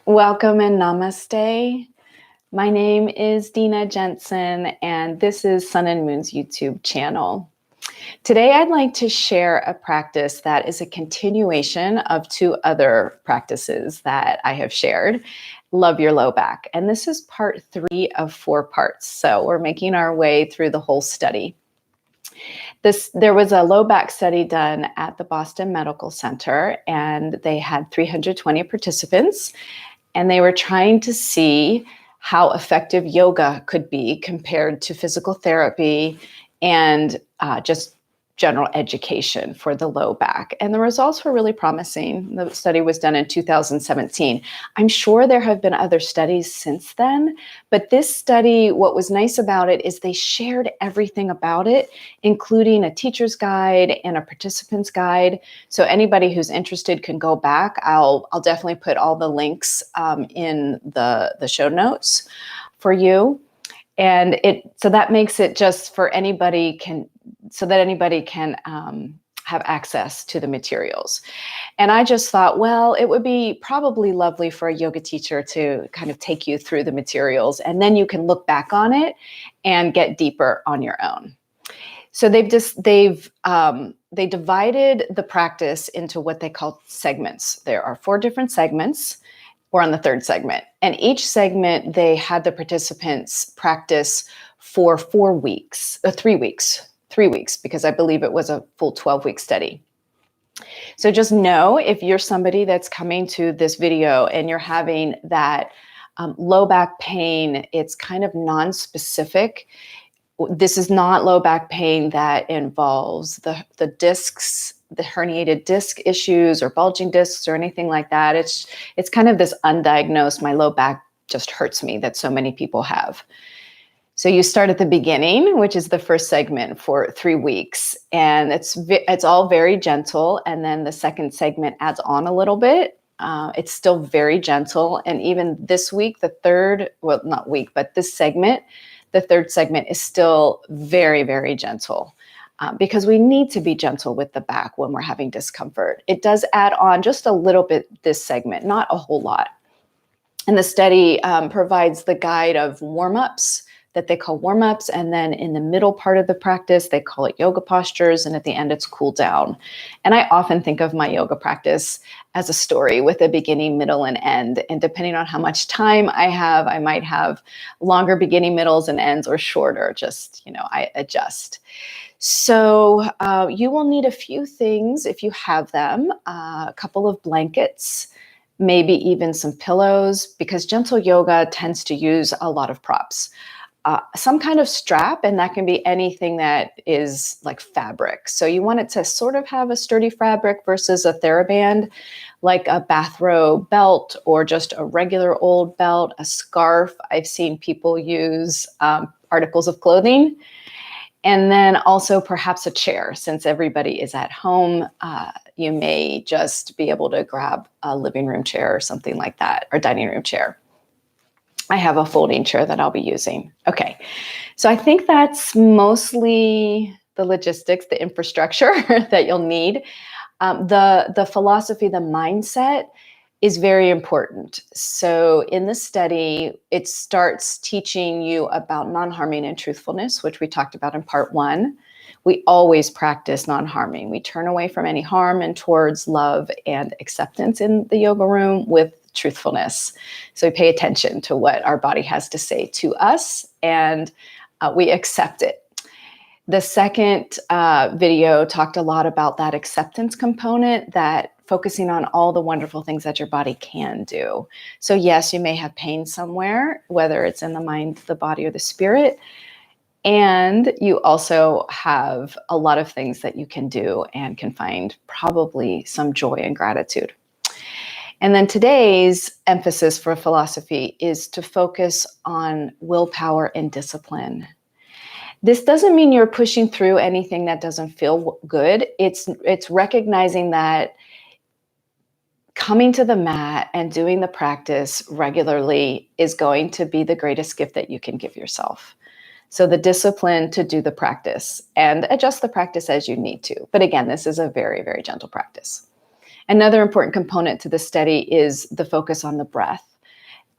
Welcome and namaste. My name is Dena Jensen, and this is Sun and Moon's YouTube channel. Today, I'd like to share a practice that is a continuation of two other practices that I have shared. Love your low back. And this is part 3 of 4 parts. So we're making our way through the whole study. There was a low back study done at the Boston Medical Center, and they had 320 participants. And they were trying to see how effective yoga could be compared to physical therapy and just general education for the low back. And the results were really promising. The study was done in 2017. I'm sure there have been other studies since then, but this study, what was nice about it is they shared everything about it, including a teacher's guide and a participant's guide. So anybody who's interested can go back. I'll definitely put all the links in the show notes for you. And so that makes it just for anybody so that anybody can have access to the materials. And I just thought, well, it would be probably lovely for a yoga teacher to kind of take you through the materials, and then you can look back on it and get deeper on your own. So they divided the practice into what they call segments. There are 4 different segments. We're on the 3rd segment. And each segment, they had the participants practice for 4 weeks, 3 weeks, because I believe it was a full 12-week study. So just know if you're somebody that's coming to this video and you're having that low back pain, it's kind of non-specific. This is not low back pain that involves the discs, the herniated disc issues or bulging discs or anything like that. It's kind of this undiagnosed, my low back just hurts me, that so many people have. So you start at the beginning, which is the first segment for 3 weeks, and it's all very gentle. And then the second segment adds on a little bit. It's still very gentle. And even this week, this segment, the 3rd segment is still very, very gentle. Because we need to be gentle with the back when we're having discomfort. It does add on just a little bit this segment, not a whole lot. And the study provides the guide of warm-ups that they call warm-ups. And then in the middle part of the practice, they call it yoga postures. And at the end, it's cool down. And I often think of my yoga practice as a story with a beginning, middle, and end. And depending on how much time I have, I might have longer beginning, middles, and ends, or shorter. Just, I adjust. So you will need a few things if you have them, a couple of blankets, maybe even some pillows, because gentle yoga tends to use a lot of props. Some kind of strap, and that can be anything that is like fabric. So you want it to sort of have a sturdy fabric versus a TheraBand, like a bathrobe belt or just a regular old belt, a scarf. I've seen people use articles of clothing. And then also perhaps a chair. Since everybody is at home, you may just be able to grab a living room chair or something like that, or dining room chair. I have a folding chair that I'll be using. Okay, so I think that's mostly the logistics, the infrastructure that you'll need. The philosophy, the mindset is very important. So in the study, it starts teaching you about non-harming and truthfulness, which we talked about in part 1. We always practice non-harming. We turn away from any harm and towards love and acceptance in the yoga room with truthfulness. So we pay attention to what our body has to say to us, and we accept it. The second video talked a lot about that acceptance component, that focusing on all the wonderful things that your body can do. So yes, you may have pain somewhere, whether it's in the mind, the body, or the spirit. And you also have a lot of things that you can do and can find probably some joy and gratitude. And then today's emphasis for philosophy is to focus on willpower and discipline. This doesn't mean you're pushing through anything that doesn't feel good. It's recognizing that coming to the mat and doing the practice regularly is going to be the greatest gift that you can give yourself. So the discipline to do the practice and adjust the practice as you need to. But again, this is a very, very gentle practice. Another important component to the study is the focus on the breath.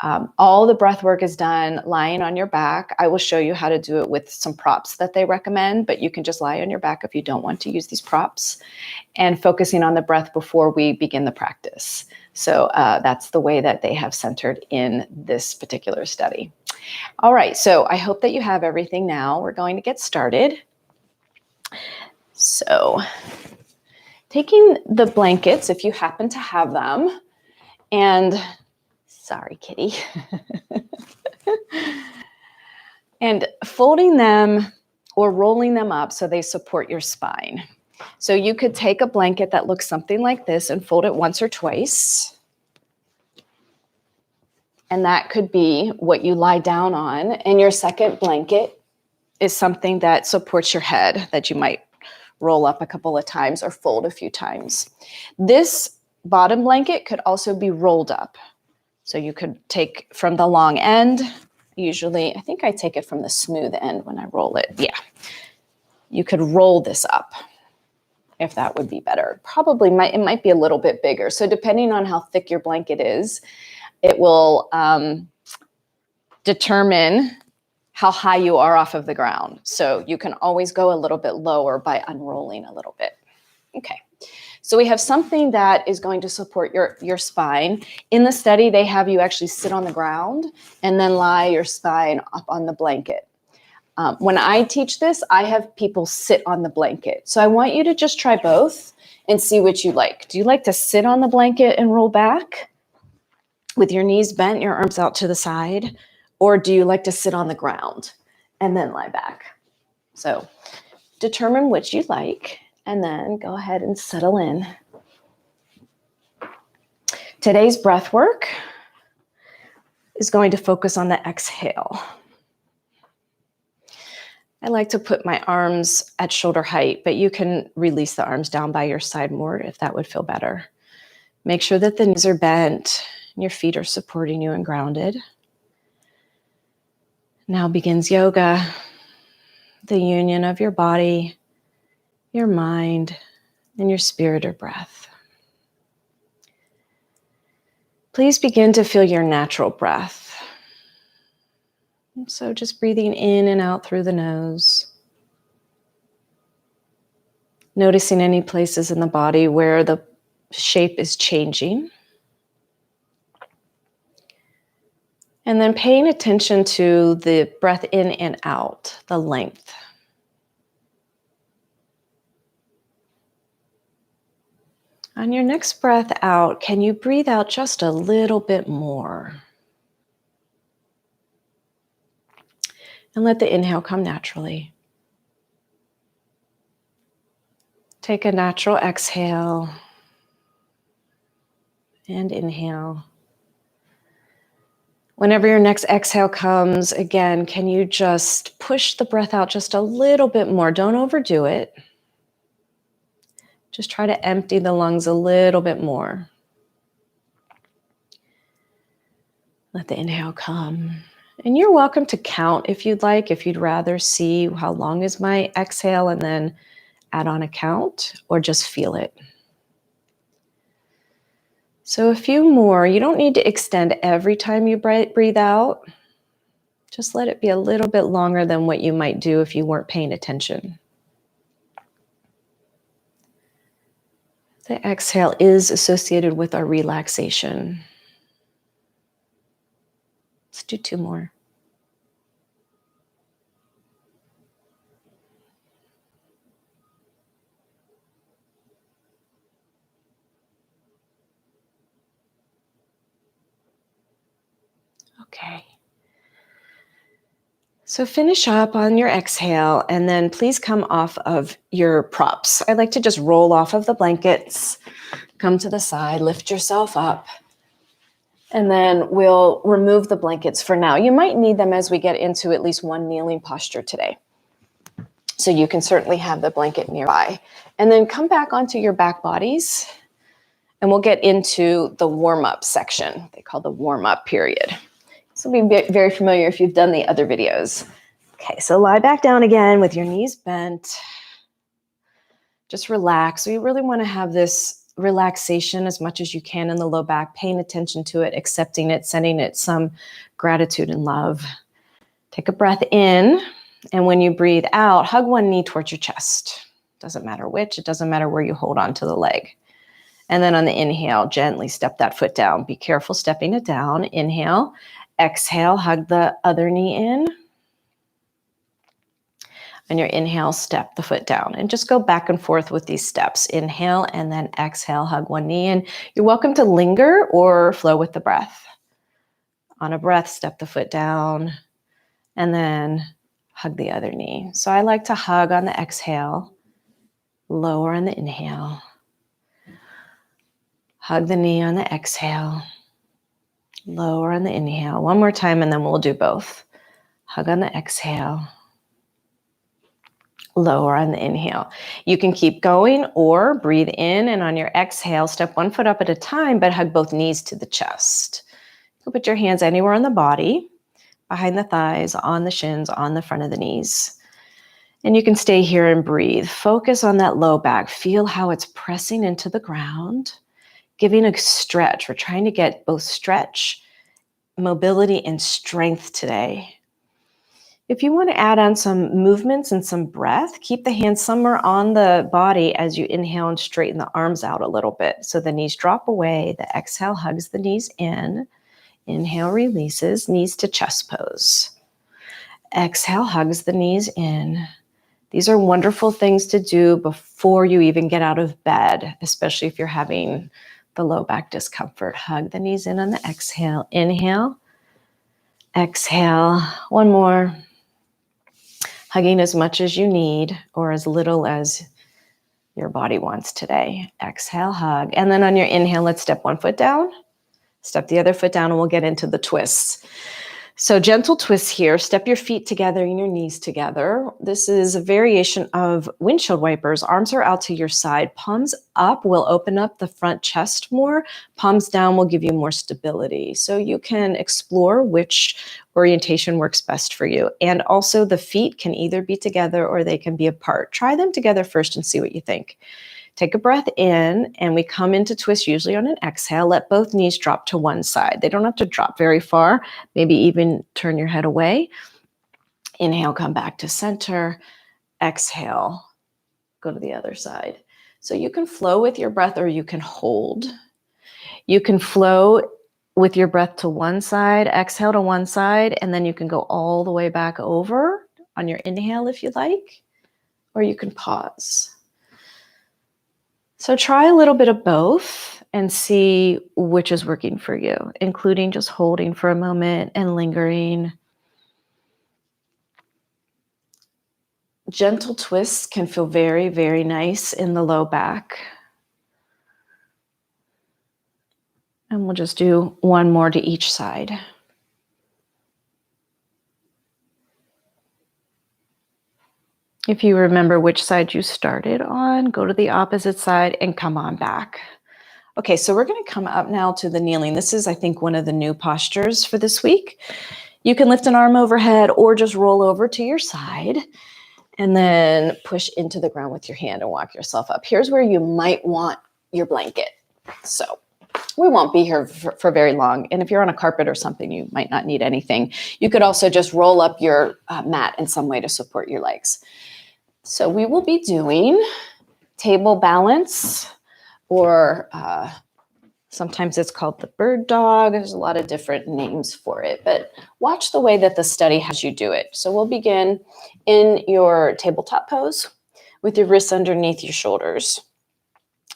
All the breath work is done lying on your back. I will show you how to do it with some props that they recommend, but you can just lie on your back if you don't want to use these props, and focusing on the breath before we begin the practice. So that's the way that they have centered in this particular study. All right, so I hope that you have everything now. We're going to get started. So taking the blankets, if you happen to have them, and sorry, kitty. And folding them or rolling them up so they support your spine. So you could take a blanket that looks something like this and fold it once or twice. And that could be what you lie down on. And your second blanket is something that supports your head that you might roll up a couple of times or fold a few times. This bottom blanket could also be rolled up. So you could take from the long end. Usually, I think I take it from the smooth end when I roll it. Yeah. You could roll this up if that would be better. Probably it might be a little bit bigger. So depending on how thick your blanket is, it will determine how high you are off of the ground. So you can always go a little bit lower by unrolling a little bit. Okay. So we have something that is going to support your spine. In the study, they have you actually sit on the ground and then lie your spine up on the blanket. When I teach this, I have people sit on the blanket. So I want you to just try both and see what you like. Do you like to sit on the blanket and roll back with your knees bent, your arms out to the side? Or do you like to sit on the ground and then lie back? So determine which you like. And then go ahead and settle in. Today's breath work is going to focus on the exhale. I like to put my arms at shoulder height, but you can release the arms down by your side more if that would feel better. Make sure that the knees are bent and your feet are supporting you and grounded. Now begins yoga, the union of your body, your mind, and your spirit or breath. Please begin to feel your natural breath. So just breathing in and out through the nose. Noticing any places in the body where the shape is changing. And then paying attention to the breath in and out, the length. On your next breath out, can you breathe out just a little bit more? And let the inhale come naturally. Take a natural exhale and inhale. Whenever your next exhale comes, again, can you just push the breath out just a little bit more? Don't overdo it. Just try to empty the lungs a little bit more. Let the inhale come. And you're welcome to count if you'd like, if you'd rather see how long is my exhale and then add on a count, or just feel it. So a few more. You don't need to extend every time you breathe out. Just let it be a little bit longer than what you might do if you weren't paying attention. The exhale is associated with our relaxation. Let's do two more. Okay. So finish up on your exhale and then please come off of your props. I like to just roll off of the blankets, come to the side, lift yourself up, and then we'll remove the blankets for now. You might need them as we get into at least one kneeling posture today. So you can certainly have the blanket nearby. And then come back onto your back bodies and we'll get into the warm-up section. They call the warm-up period. This will be very familiar if you've done the other videos. Okay, so lie back down again with your knees bent. Just relax. We really want to have this relaxation as much as you can in the low back, paying attention to it, accepting it, sending it some gratitude and love. Take a breath in, and when you breathe out, hug one knee towards your chest. Doesn't matter which, it doesn't matter where you hold on to the leg. And then on the inhale, gently step that foot down. Be careful stepping it down. Inhale, exhale, hug the other knee in. On your inhale, step the foot down, and just go back and forth with these steps. Inhale and then exhale, hug one knee in. You're welcome to linger or flow with the breath. On a breath, step the foot down and then hug the other knee. So I like to hug on the exhale, lower on the inhale. Hug the knee on the exhale, lower on the inhale. One more time and then we'll do both. Hug on the exhale, lower on the inhale. You can keep going or breathe in, and on your exhale, step one foot up at a time, but hug both knees to the chest. You can put your hands anywhere on the body, behind the thighs, on the shins, on the front of the knees. And you can stay here and breathe. Focus on that low back. Feel how it's pressing into the ground, giving a stretch. We're trying to get both stretch, mobility, and strength today. If you want to add on some movements and some breath, keep the hands somewhere on the body as you inhale and straighten the arms out a little bit. So the knees drop away, the exhale hugs the knees in, inhale releases, knees to chest pose. Exhale hugs the knees in. These are wonderful things to do before you even get out of bed, especially if you're having the low back discomfort. Hug the knees in on the exhale. Inhale, exhale, one more. Hugging as much as you need or as little as your body wants today. Exhale, hug. And then on your inhale, let's step one foot down, step the other foot down, and we'll get into the twists. So gentle twists here. Step your feet together and your knees together. This is a variation of windshield wipers. Arms are out to your side. Palms up will open up the front chest more. Palms down will give you more stability. So you can explore which orientation works best for you. And also the feet can either be together or they can be apart. Try them together first and see what you think. Take a breath in, and we come into twist usually on an exhale. Let both knees drop to one side. They don't have to drop very far. Maybe even turn your head away. Inhale, come back to center. Exhale, go to the other side. So you can flow with your breath or you can hold. You can flow with your breath to one side, exhale to one side, and then you can go all the way back over on your inhale if you like, or you can pause. So try a little bit of both and see which is working for you, including just holding for a moment and lingering. Gentle twists can feel very, very nice in the low back. And we'll just do one more to each side. If you remember which side you started on, go to the opposite side and come on back. Okay, so we're going to come up now to the kneeling. This is, I think, one of the new postures for this week. You can lift an arm overhead or just roll over to your side and then push into the ground with your hand and walk yourself up. Here's where you might want your blanket. So we won't be here for very long. And if you're on a carpet or something, you might not need anything. You could also just roll up your mat in some way to support your legs. So we will be doing table balance, or sometimes it's called the bird dog. There's a lot of different names for it, but watch the way that the study has you do it. So we'll begin in your tabletop pose with your wrists underneath your shoulders.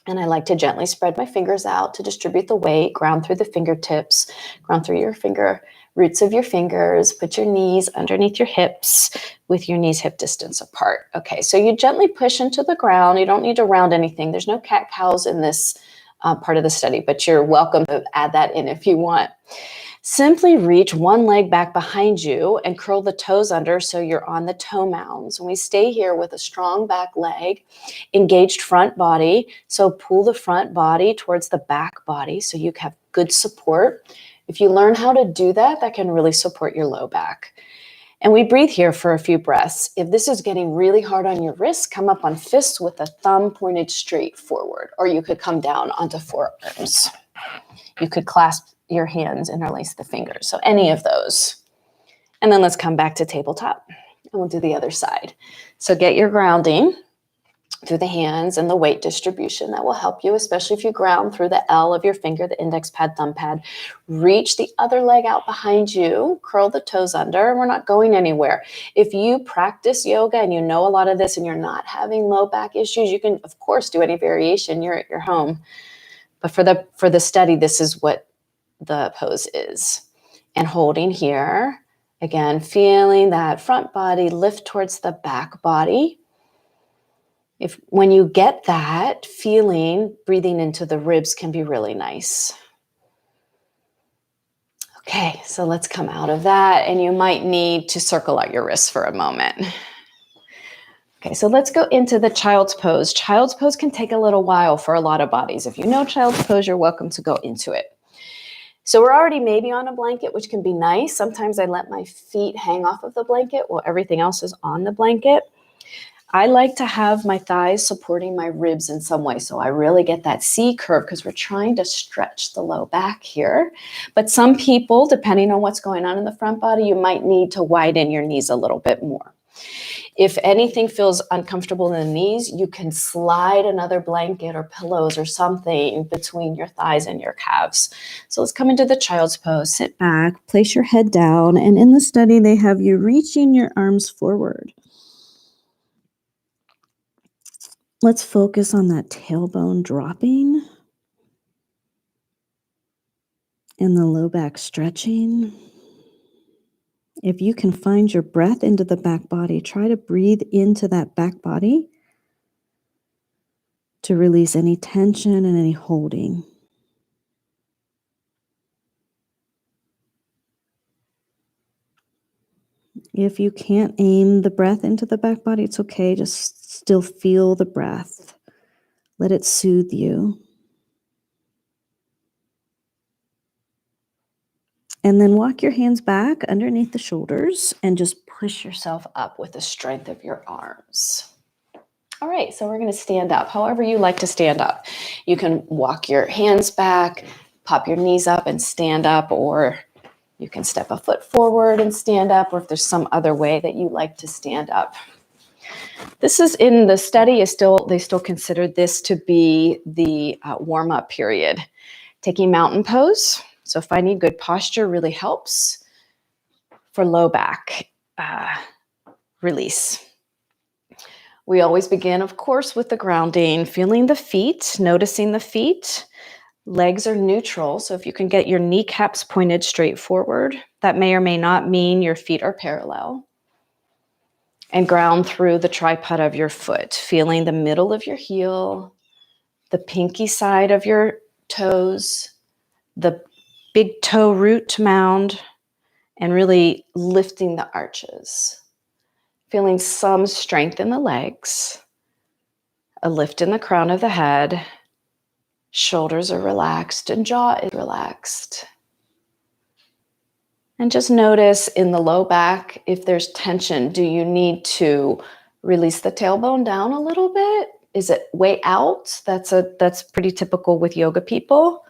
And I like to gently spread my fingers out to distribute the weight, ground through the fingertips, ground through your roots of your fingers, put your knees underneath your hips with your knees hip distance apart. Okay, so you gently push into the ground. You don't need to round anything. There's no cat-cows in this part of the study, but you're welcome to add that in if you want. Simply reach one leg back behind you and curl the toes under so you're on the toe mounds. And we stay here with a strong back leg, engaged front body. So pull the front body towards the back body so you have good support. If you learn how to do that, that can really support your low back. And we breathe here for a few breaths. If this is getting really hard on your wrist, come up on fists with a thumb pointed straight forward, or you could come down onto forearms. You could clasp your hands, interlace the fingers. So any of those. And then let's come back to tabletop, and we'll do the other side. So get your grounding through the hands and the weight distribution. That will help you, especially if you ground through the L of your finger, the index pad, thumb pad. Reach the other leg out behind you, curl the toes under, and we're not going anywhere. If you practice yoga and you know a lot of this and you're not having low back issues, you can, of course, do any variation. You're at your home. But for the study, this is what the pose is. And holding here, again, feeling that front body lift towards the back body. When you get that feeling, breathing into the ribs can be really nice. Okay, so let's come out of that, and you might need to circle out your wrists for a moment. Okay, so let's go into the child's pose. Child's pose can take a little while for a lot of bodies. If you know child's pose, you're welcome to go into it. So we're already maybe on a blanket, which can be nice. Sometimes I let my feet hang off of the blanket while everything else is on the blanket. I like to have my thighs supporting my ribs in some way, so I really get that C curve because we're trying to stretch the low back here. But some people, depending on what's going on in the front body, you might need to widen your knees a little bit more. If anything feels uncomfortable in the knees, you can slide another blanket or pillows or something between your thighs and your calves. So let's come into the child's pose. Sit back, place your head down, and in the study, they have you reaching your arms forward. Let's focus on that tailbone dropping and the low back stretching. If you can find your breath into the back body, try to breathe into that back body to release any tension and any holding. If you can't aim the breath into the back body, it's okay. Just still feel the breath. Let it soothe you. And then walk your hands back underneath the shoulders and just push yourself up with the strength of your arms. All right, so we're going to stand up, however you like to stand up. You can walk your hands back, pop your knees up and stand up, or you can step a foot forward and stand up, or if there's some other way that you like to stand up. This is in the study, they still consider this to be the warm-up period. Taking mountain pose. So finding good posture really helps for low back release. We always begin, of course, with the grounding, feeling the feet, noticing the feet. Legs are neutral, so if you can get your kneecaps pointed straight forward, that may or may not mean your feet are parallel. And ground through the tripod of your foot, feeling the middle of your heel, the pinky side of your toes, the big toe root mound, and really lifting the arches. Feeling some strength in the legs, a lift in the crown of the head, shoulders are relaxed and jaw is relaxed. And just notice in the low back, if there's tension, do you need to release the tailbone down a little bit? Is it way out? That's pretty typical with yoga people.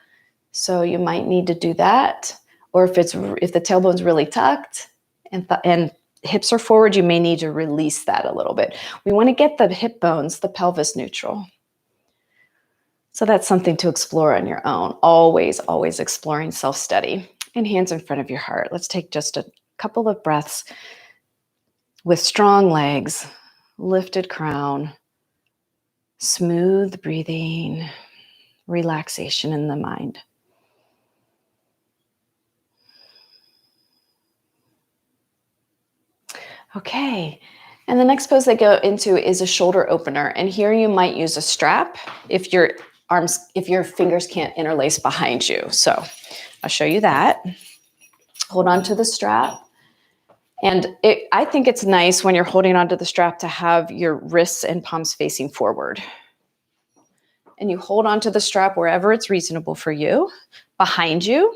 So you might need to do that. Or if the tailbone's really tucked and hips are forward, you may need to release that a little bit. We want to get the hip bones, the pelvis neutral. So that's something to explore on your own. Always, always exploring self-study. And hands in front of your heart. Let's take just a couple of breaths with strong legs, lifted crown, smooth breathing, relaxation in the mind. Okay, and the next pose they go into is a shoulder opener. And here you might use a strap if your fingers can't interlace behind you. So I'll show you that. Hold on to the strap. And I think it's nice when you're holding onto the strap to have your wrists and palms facing forward. And you hold onto the strap wherever it's reasonable for you, behind you.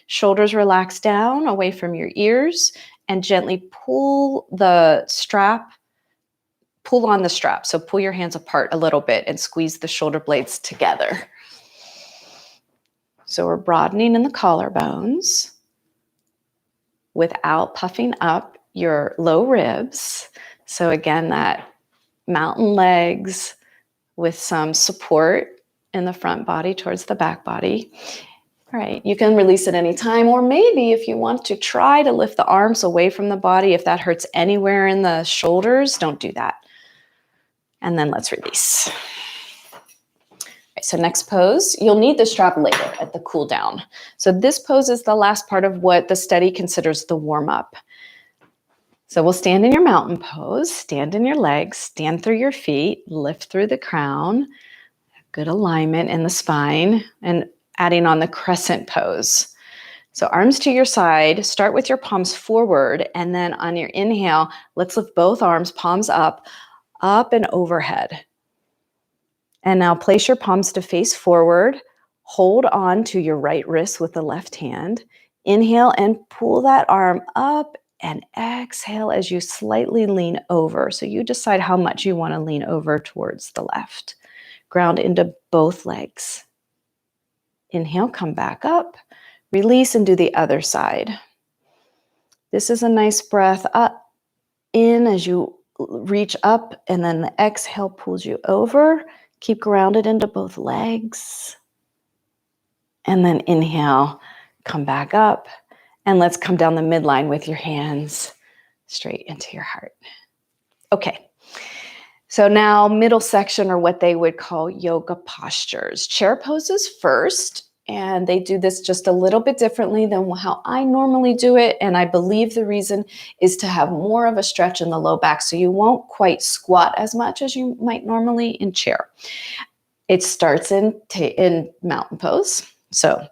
Shoulders relax down away from your ears, and gently pull the strap, pull on the strap. So pull your hands apart a little bit and squeeze the shoulder blades together. So we're broadening in the collarbones without puffing up your low ribs. So again, that mountain legs with some support in the front body towards the back body. All right, you can release at any time, or maybe if you want to try to lift the arms away from the body, if that hurts anywhere in the shoulders, don't do that. And then let's release. So next pose, you'll need the strap later at the cool down. So this pose is the last part of what the study considers the warm up. So we'll stand in your mountain pose, stand in your legs, stand through your feet, lift through the crown, good alignment in the spine, and adding on the crescent pose. So arms to your side, start with your palms forward, and then on your inhale, let's lift both arms, palms up and overhead. And now place your palms to face forward. Hold on to your right wrist with the left hand. Inhale and pull that arm up, and exhale as you slightly lean over. So you decide how much you want to lean over towards the left. Ground into both legs. Inhale, come back up. Release and do the other side. This is a nice breath up, in as you reach up, and then the exhale pulls you over. Keep grounded into both legs. And then inhale, come back up. And let's come down the midline with your hands straight into your heart. Okay. So now middle section, or what they would call yoga postures. Chair poses first, and they do this just a little bit differently than how I normally do it. And I believe the reason is to have more of a stretch in the low back, so you won't quite squat as much as you might normally in chair. It starts in mountain pose. So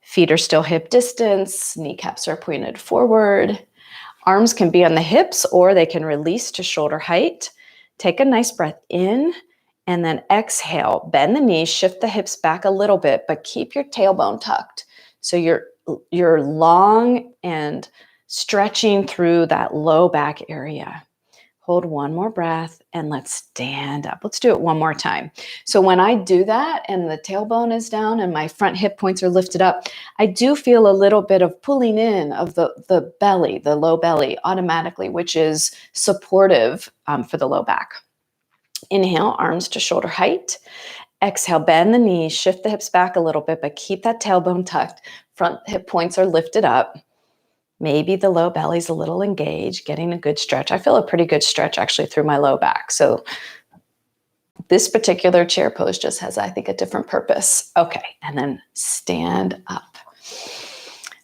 feet are still hip distance, kneecaps are pointed forward. Arms can be on the hips, or they can release to shoulder height. Take a nice breath in, and then exhale. Bend the knees, shift the hips back a little bit, but keep your tailbone tucked. So you're long and stretching through that low back area. Hold one more breath, and let's stand up. Let's do it one more time. So when I do that and the tailbone is down and my front hip points are lifted up, I do feel a little bit of pulling in of the belly, the low belly automatically, which is supportive for the low back. Inhale, arms to shoulder height. Exhale, bend the knees, shift the hips back a little bit, but keep that tailbone tucked. Front hip points are lifted up. Maybe the low belly's a little engaged, getting a good stretch. I feel a pretty good stretch actually through my low back. So this particular chair pose just has, I think, a different purpose. Okay, and then stand up.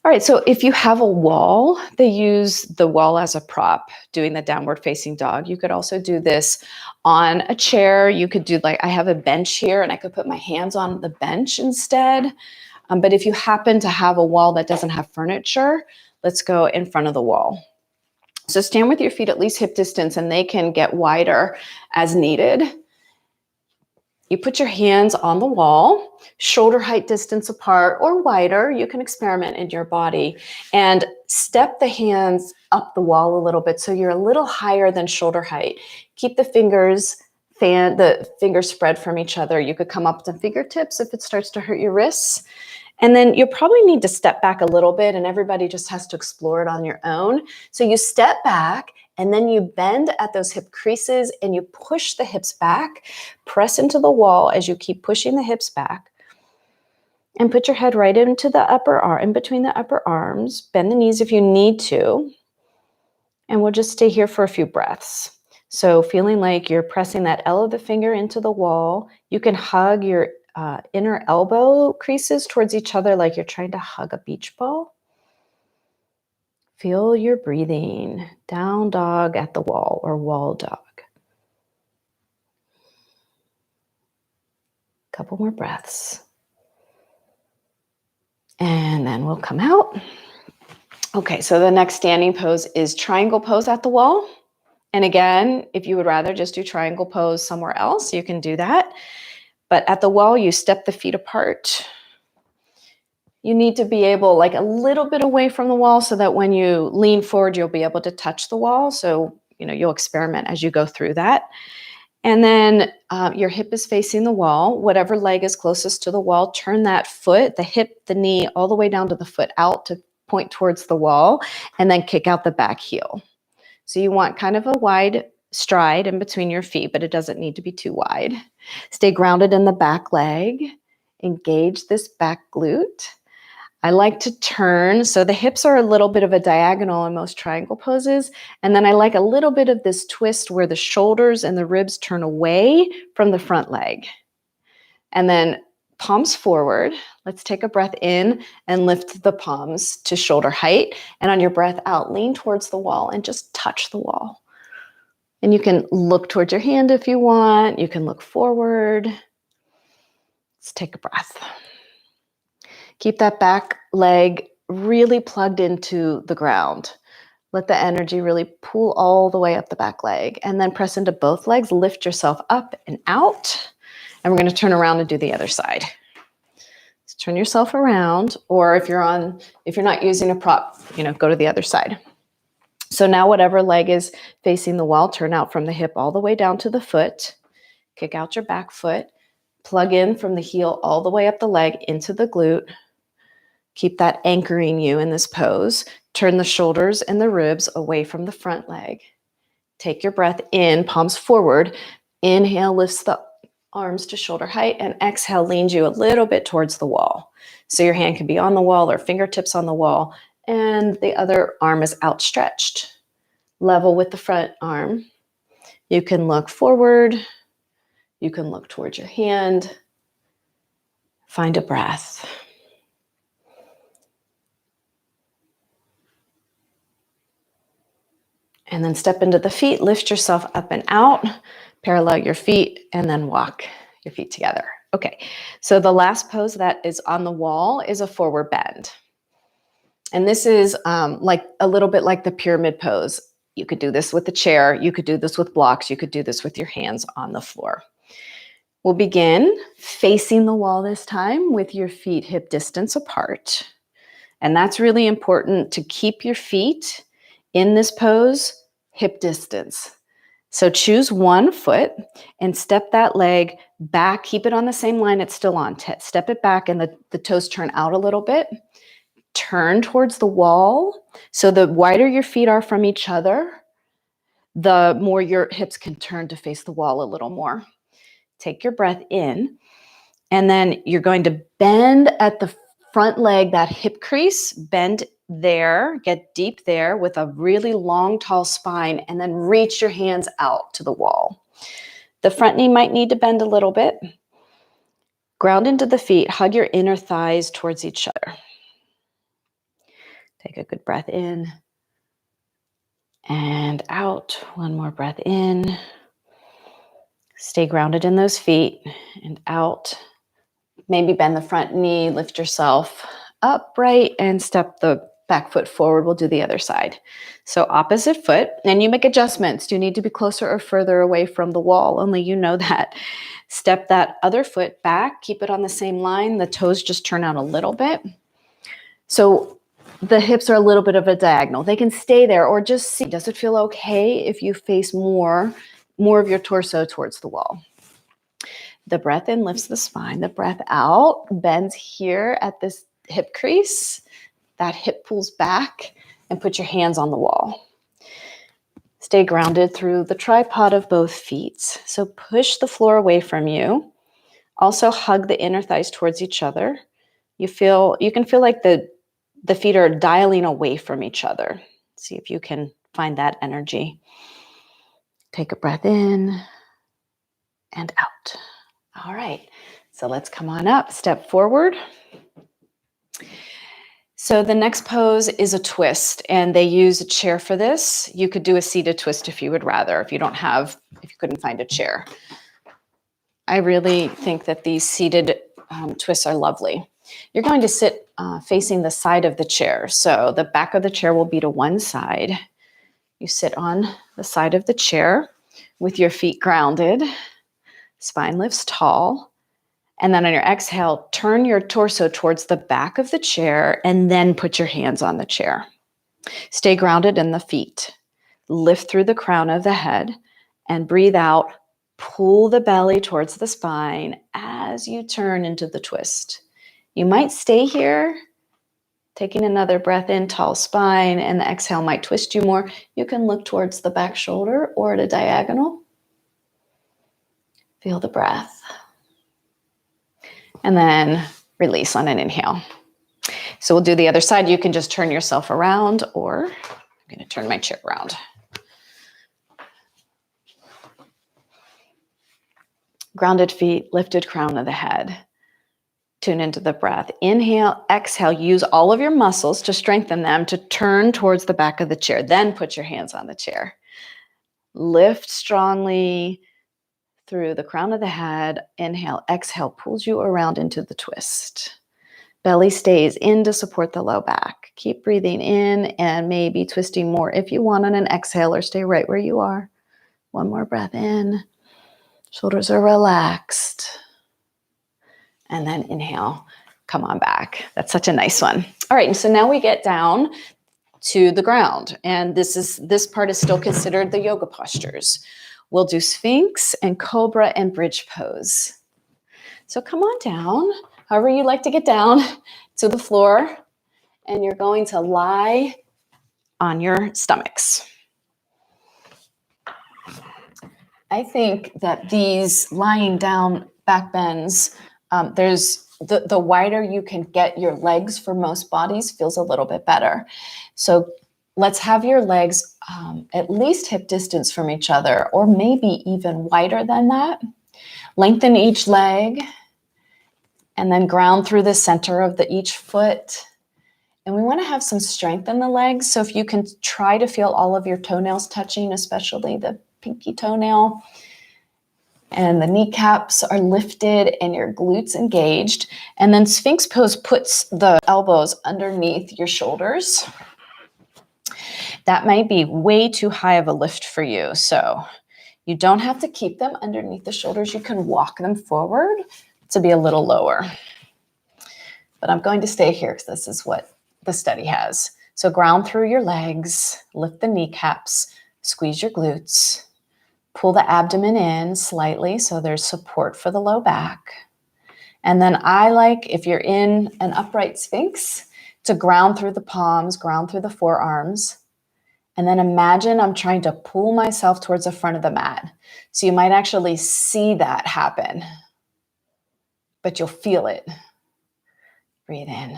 All right, so if you have a wall, they use the wall as a prop, doing the downward facing dog. You could also do this on a chair. You could do, like, I have a bench here and I could put my hands on the bench instead. But if you happen to have a wall that doesn't have furniture, let's go in front of the wall. So stand with your feet at least hip distance, and they can get wider as needed. You put your hands on the wall, shoulder height distance apart or wider. You can experiment in your body, and step the hands up the wall a little bit so you're a little higher than shoulder height. Keep the fingers spread from each other. You could come up to fingertips if it starts to hurt your wrists. And then you'll probably need to step back a little bit, and everybody just has to explore it on your own. So you step back, and then you bend at those hip creases and you push the hips back. Press into the wall as you keep pushing the hips back. And put your head right into the upper arm, in between the upper arms. Bend the knees if you need to. And we'll just stay here for a few breaths. So feeling like you're pressing that L of the finger into the wall. You can hug your inner elbow creases towards each other like you're trying to hug a beach ball. Feel your breathing. Down dog at the wall, or wall dog. Couple more breaths. And then we'll come out. Okay, so the next standing pose is triangle pose at the wall. And again, if you would rather just do triangle pose somewhere else, you can do that. But at the wall, you step the feet apart. You need to be able, like a little bit away from the wall so that when you lean forward, you'll be able to touch the wall. So, you'll experiment as you go through that. And then your hip is facing the wall. Whatever leg is closest to the wall, turn that foot, the hip, the knee, all the way down to the foot out to point towards the wall, and then kick out the back heel. So you want kind of a wide stride in between your feet, but it doesn't need to be too wide. Stay grounded in the back leg. Engage this back glute. I like to turn, so the hips are a little bit of a diagonal in most triangle poses, and then I like a little bit of this twist where the shoulders and the ribs turn away from the front leg. And then palms forward. Let's take a breath in and lift the palms to shoulder height, and on your breath out, lean towards the wall and just touch the wall. And you can look towards your hand if you want, you can look forward. Let's take a breath. Keep that back leg really plugged into the ground. Let the energy really pull all the way up the back leg, and then press into both legs, lift yourself up and out. And we're going to turn around and do the other side. So turn yourself around, or if you're not using a prop, go to the other side. So now whatever leg is facing the wall, turn out from the hip all the way down to the foot. Kick out your back foot. Plug in from the heel all the way up the leg into the glute. Keep that anchoring you in this pose. Turn the shoulders and the ribs away from the front leg. Take your breath in, palms forward. Inhale, lifts the arms to shoulder height, and exhale, leans you a little bit towards the wall. So your hand can be on the wall or fingertips on the wall, and the other arm is outstretched. Level with the front arm. You can look forward. You can look towards your hand. Find a breath. And then step into the feet, lift yourself up and out, parallel your feet, and then walk your feet together. Okay, so the last pose that is on the wall is a forward bend. And this is like a little bit like the pyramid pose. You could do this with a chair, you could do this with blocks, you could do this with your hands on the floor. We'll begin facing the wall this time with your feet hip distance apart. And that's really important to keep your feet in this pose hip distance. So choose one foot and step that leg back. Keep it on the same line it's still on. Step it back and the toes turn out a little bit. Turn towards the wall. So the wider your feet are from each other, the more your hips can turn to face the wall a little more. Take your breath in, and then you're going to bend at the front leg, that hip crease, bend there, get deep there with a really long, tall spine, and then reach your hands out to the wall. The front knee might need to bend a little bit. Ground into the feet, hug your inner thighs towards each other. Take a good breath in and out. One more breath in. Stay grounded in those feet and out. Maybe bend the front knee, lift yourself upright, and step the back foot forward. We'll do the other side. So opposite foot, and you make adjustments. Do you need to be closer or further away from the wall? Only you know that. Step that other foot back, keep it on the same line. The toes just turn out a little bit. So the hips are a little bit of a diagonal. They can stay there, or just see, does it feel okay if you face more of your torso towards the wall? The breath in lifts the spine. The breath out bends here at this hip crease. That hip pulls back, and put your hands on the wall. Stay grounded through the tripod of both feet. So push the floor away from you. Also hug the inner thighs towards each other. You can feel like the feet are dialing away from each other. See if you can find that energy. Take a breath in and out. All right, so let's come on up, step forward. So the next pose is a twist, and they use a chair for this. You could do a seated twist if you would rather, if you couldn't find a chair. I really think that these seated twists are lovely. You're going to sit facing the side of the chair. So the back of the chair will be to one side. You sit on the side of the chair with your feet grounded. Spine lifts tall. And then on your exhale, turn your torso towards the back of the chair and then put your hands on the chair. Stay grounded in the feet. Lift through the crown of the head and breathe out. Pull the belly towards the spine as you turn into the twist. You might stay here, taking another breath in, tall spine, and the exhale might twist you more. You can look towards the back shoulder or at a diagonal. Feel the breath. And then release on an inhale. So we'll do the other side. You can just turn yourself around, or I'm going to turn my chair around. Grounded feet, lifted crown of the head. Tune into the breath. Inhale, exhale. Use all of your muscles to strengthen them to turn towards the back of the chair. Then put your hands on the chair. Lift strongly through the crown of the head. Inhale, exhale, pulls you around into the twist. Belly stays in to support the low back. Keep breathing in and maybe twisting more if you want on an exhale, or stay right where you are. One more breath in. Shoulders are relaxed. And then inhale, come on back. That's such a nice one. All right, and so now we get down to the ground. And this part is still considered the yoga postures. We'll do Sphinx and Cobra and Bridge Pose. So come on down, however you like to get down to the floor. And you're going to lie on your stomachs. I think that these lying down back bends, there's the wider you can get your legs for most bodies feels a little bit better. So let's have your legs at least hip distance from each other, or maybe even wider than that. Lengthen each leg and then ground through the center of each foot. And we want to have some strength in the legs. So if you can try to feel all of your toenails touching, especially the pinky toenail, and the kneecaps are lifted and your glutes engaged. And then Sphinx pose puts the elbows underneath your shoulders. That might be way too high of a lift for you. So you don't have to keep them underneath the shoulders. You can walk them forward to be a little lower. But I'm going to stay here because this is what the study has. So ground through your legs, lift the kneecaps, squeeze your glutes. Pull the abdomen in slightly so there's support for the low back. And then I like, if you're in an upright Sphinx, to ground through the palms, ground through the forearms. And then imagine I'm trying to pull myself towards the front of the mat. So you might actually see that happen, but you'll feel it. Breathe in.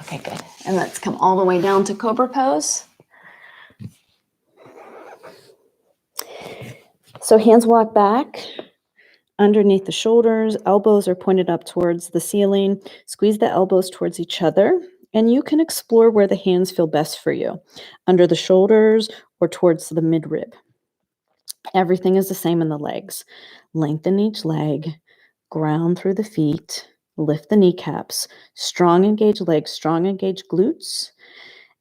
Okay, good. And let's come all the way down to Cobra Pose. So hands walk back underneath the shoulders. Elbows are pointed up towards the ceiling. Squeeze the elbows towards each other. And you can explore where the hands feel best for you, under the shoulders or towards the midrib. Everything is the same in the legs. Lengthen each leg, ground through the feet, lift the kneecaps, strong engaged legs, strong engaged glutes.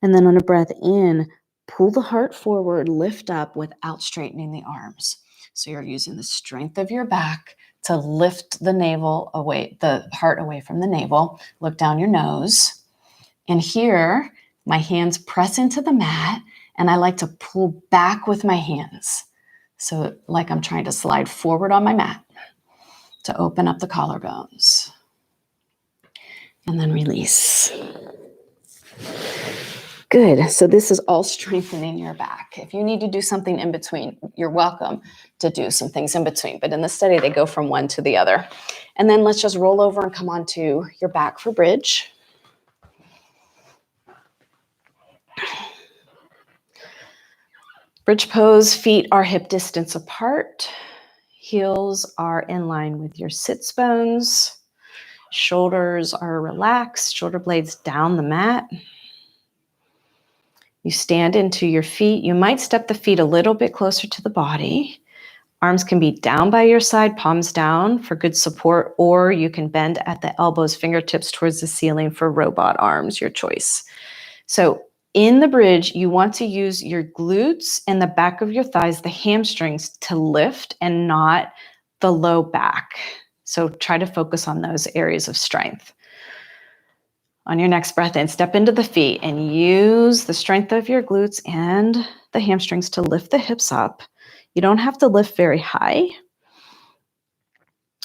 And then on a breath in, pull the heart forward, lift up without straightening the arms. So you're using the strength of your back to lift the navel away, the heart away from the navel. Look down your nose. And here, my hands press into the mat, and I like to pull back with my hands. So like I'm trying to slide forward on my mat to open up the collarbones. And then release. Good. So this is all strengthening your back. If you need to do something in between, you're welcome to do some things in between. But in the study, they go from one to the other. And then let's just roll over and come onto your back for bridge. Bridge pose, feet are hip distance apart. Heels are in line with your sits bones. Shoulders are relaxed, shoulder blades down the mat. You stand into your feet. You might step the feet a little bit closer to the body. Arms can be down by your side, palms down for good support, or you can bend at the elbows, fingertips towards the ceiling for robot arms, your choice. So in the bridge, you want to use your glutes and the back of your thighs, the hamstrings, to lift and not the low back. So try to focus on those areas of strength. On your next breath in, step into the feet and use the strength of your glutes and the hamstrings to lift the hips up. You don't have to lift very high.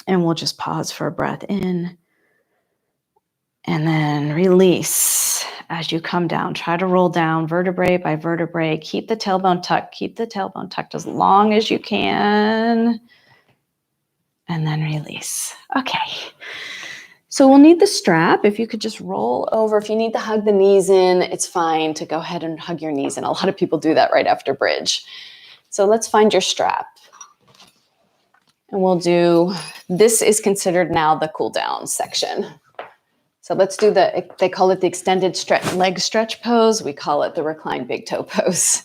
And we'll just pause for a breath in and then release as you come down. Try to roll down vertebrae by vertebrae. Keep the tailbone tucked. Keep the tailbone tucked as long as you can. And then release. Okay. So we'll need the strap. If you could just roll over. If you need to hug the knees in, it's fine to go ahead and hug your knees in. A lot of people do that right after bridge. So let's find your strap. And we'll do, this is considered now the cool down section. So let's do they call it the extended leg stretch pose. We call it the reclined big toe pose.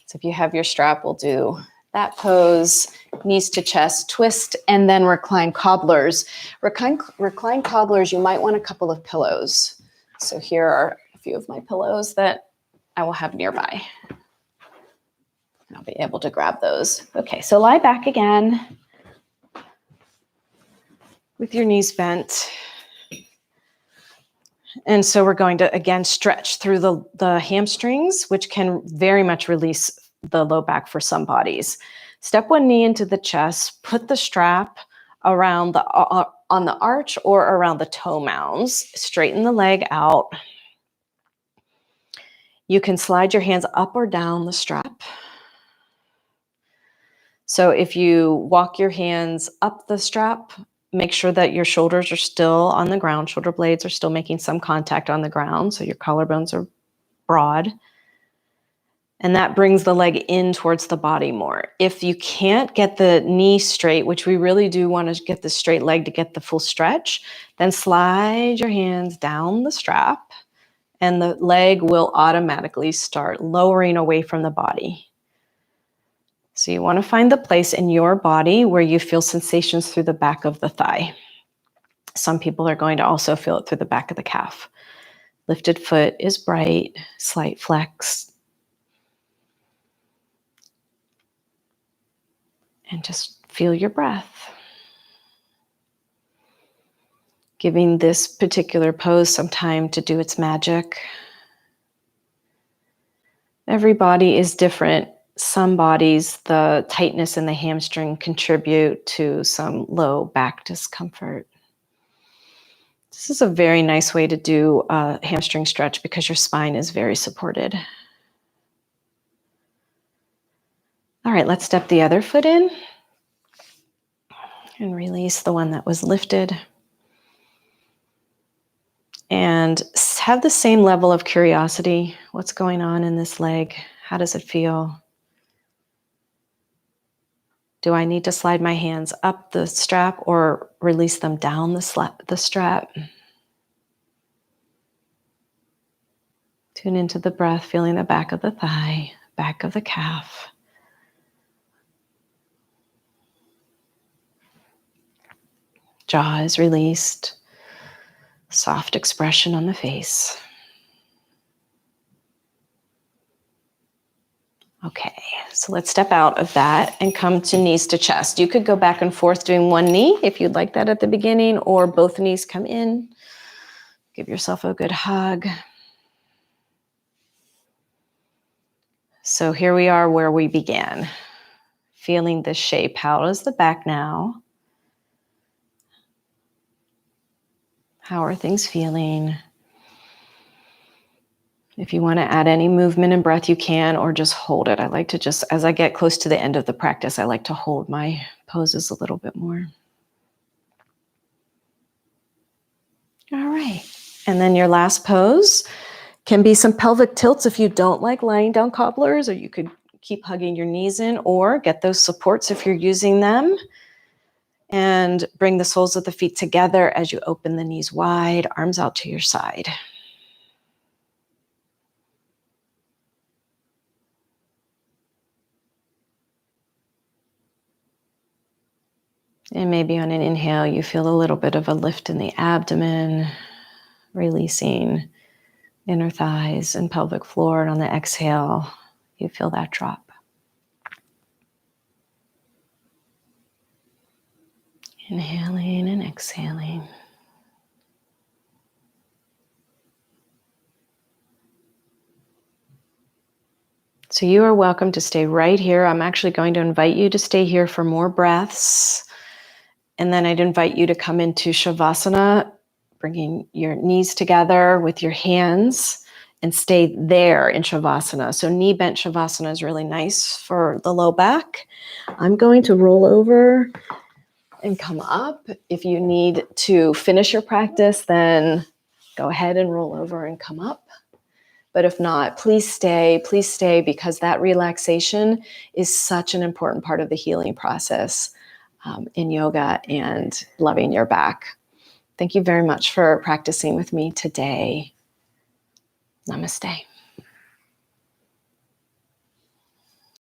So if you have your strap, we'll do that pose, knees to chest, twist, and then recline cobblers. Recline cobblers, you might want a couple of pillows. So here are a few of my pillows that I will have nearby. I'll be able to grab those. Okay, so lie back again with your knees bent. And so we're going to, again, stretch through the hamstrings, which can very much release the low back for some bodies. Step one knee into the chest, put the strap around on the arch or around the toe mounds, straighten the leg out. You can slide your hands up or down the strap. So if you walk your hands up the strap, make sure that your shoulders are still on the ground. Shoulder blades are still making some contact on the ground, so your collarbones are broad. And that brings the leg in towards the body more. If you can't get the knee straight, which we really do want to get the straight leg to get the full stretch, then slide your hands down the strap and the leg will automatically start lowering away from the body. So you want to find the place in your body where you feel sensations through the back of the thigh. Some people are going to also feel it through the back of the calf. Lifted foot is bright, slight flex. And just feel your breath. Giving this particular pose some time to do its magic. Every body is different. Some bodies, the tightness in the hamstring contribute to some low back discomfort. This is a very nice way to do a hamstring stretch because your spine is very supported. All right, let's step the other foot in and release the one that was lifted. And have the same level of curiosity. What's going on in this leg? How does it feel? Do I need to slide my hands up the strap or release them down the strap? Tune into the breath, feeling the back of the thigh, back of the calf. Jaw is released. Soft expression on the face. Okay, so let's step out of that and come to knees to chest. You could go back and forth doing one knee if you'd like that at the beginning, or both knees come in. Give yourself a good hug. So here we are where we began. Feeling this shape. How is the back now? How are things feeling? If you want to add any movement and breath, you can, or just hold it. I like to just, as I get close to the end of the practice, I like to hold my poses a little bit more. All right. And then your last pose can be some pelvic tilts if you don't like lying down cobblers, or you could keep hugging your knees in, or get those supports if you're using them. And bring the soles of the feet together as you open the knees wide, arms out to your side. And maybe on an inhale, you feel a little bit of a lift in the abdomen, releasing inner thighs and pelvic floor. And on the exhale, you feel that drop. Inhaling and exhaling. So you are welcome to stay right here. I'm actually going to invite you to stay here for more breaths. And then I'd invite you to come into Shavasana, bringing your knees together with your hands and stay there in Shavasana. So knee bent Shavasana is really nice for the low back. I'm going to roll over and come up. If you need to finish your practice, then go ahead and roll over and come up. But if not, please stay, because that relaxation is such an important part of the healing process in yoga and loving your back. Thank you very much for practicing with me today. Namaste.